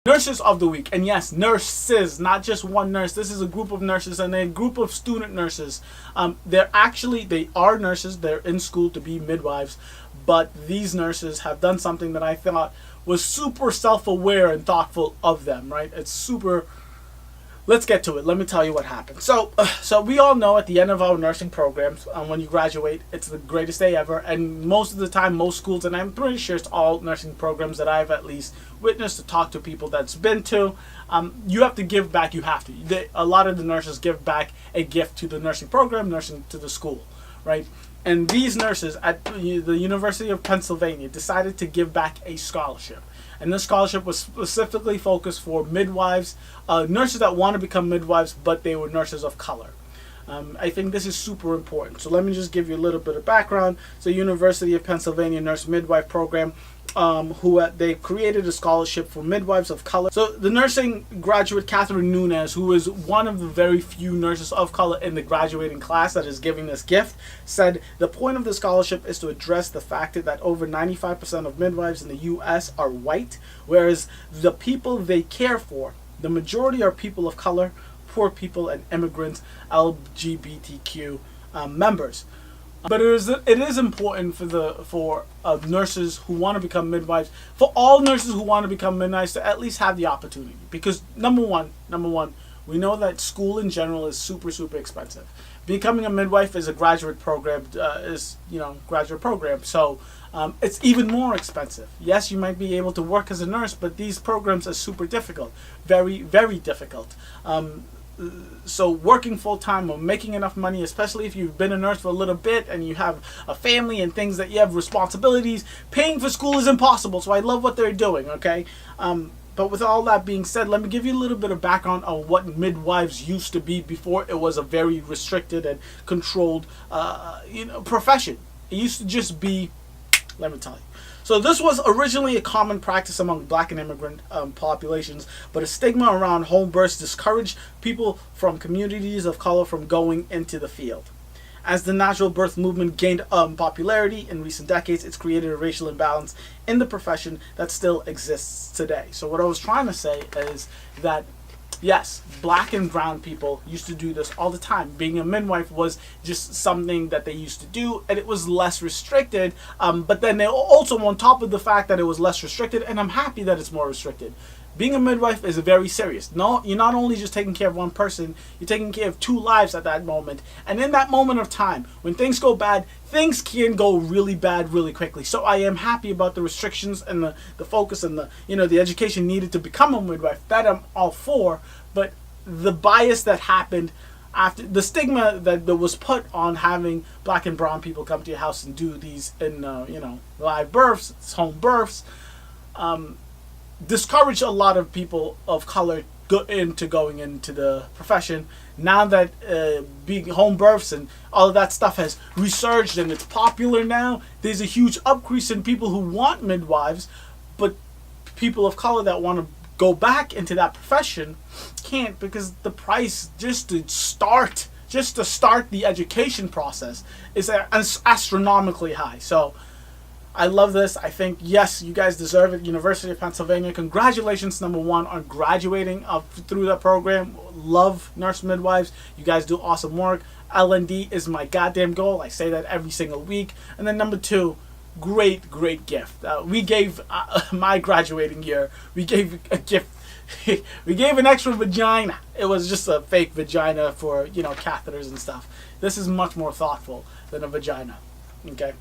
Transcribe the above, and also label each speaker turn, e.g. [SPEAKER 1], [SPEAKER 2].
[SPEAKER 1] Nurses of the week, and yes, nurses, not just one nurse. This is a group of nurses and a group of student nurses. They are nurses. They're in school to be midwives, but these nurses have done something that I thought was super self-aware and thoughtful of them. Right? It's super. Let's get to it. Let me tell you what happened. So we all know at the end of our nursing programs, when you graduate, it's the greatest day ever. And most of the time, most schools, and I'm pretty sure it's all nursing programs that I've at least witnessed to talk to people that's been to, you have to give back. You have to. A lot of the nurses give back a gift to the nursing program, nursing to the school, right? And these nurses at the University of Pennsylvania decided to give back a scholarship. And this scholarship was specifically focused for midwives, nurses that want to become midwives, but they were nurses of color. I think this is super important. So let me just give you a little bit of background. So University of Pennsylvania Nurse Midwife Program, they created a scholarship for midwives of color. So the nursing graduate Catherine Nunez, who is one of the very few nurses of color in the graduating class that is giving this gift, said the point of the scholarship is to address the fact that over 95% of midwives in the U.S. are white, whereas the people they care for, the majority are people of color, poor people, and immigrants, LGBTQ members. But it is important for nurses who want to become midwives, for all nurses who want to become midwives, to at least have the opportunity. Because number one, we know that school in general is super expensive. Becoming a midwife is a graduate program, So it's even more expensive. Yes, you might be able to work as a nurse, but these programs are super difficult, very difficult. So working full-time or making enough money, especially if you've been a nurse for a little bit and you have a family and things that you have responsibilities, paying for school is impossible. So I love what they're doing, okay? But with all that being said, let me give you a little bit of background on what midwives used to be before it was a very restricted and controlled profession. It used to just be, let me tell you. So this was originally a common practice among black and immigrant populations, but a stigma around home births discouraged people from communities of color from going into the field. As the natural birth movement gained popularity in recent decades, it's created a racial imbalance in the profession that still exists today. So what I was trying to say is that yes, black and brown people used to do this all the time. Being a midwife was just something that they used to do, and it was less restricted. But then they also, on top of the fact that it was less restricted, and I'm happy that it's more restricted, being a midwife is very serious. No, you're not only just taking care of one person, you're taking care of two lives at that moment. And in that moment of time, when things go bad, things can go really bad really quickly. So I am happy about the restrictions and the focus and the education needed to become a midwife. That I'm all for. But the bias that happened after, the stigma that was put on having black and brown people come to your house and do these live births, home births, discourage a lot of people of color going into the profession. Now that being home births and all of that stuff has resurged and it's popular now, there's a huge increase in people who want midwives, but people of color that want to go back into that profession can't, because the price just to start the education process is astronomically high. So I love this. I think, yes, you guys deserve it. University of Pennsylvania, congratulations, number one, on graduating through that program. Love nurse midwives. You guys do awesome work. L&D is my goddamn goal. I say that every single week. And then number two, great gift. We gave my graduating year, we gave a gift. We gave an extra vagina. It was just a fake vagina for, catheters and stuff. This is much more thoughtful than a vagina. Okay.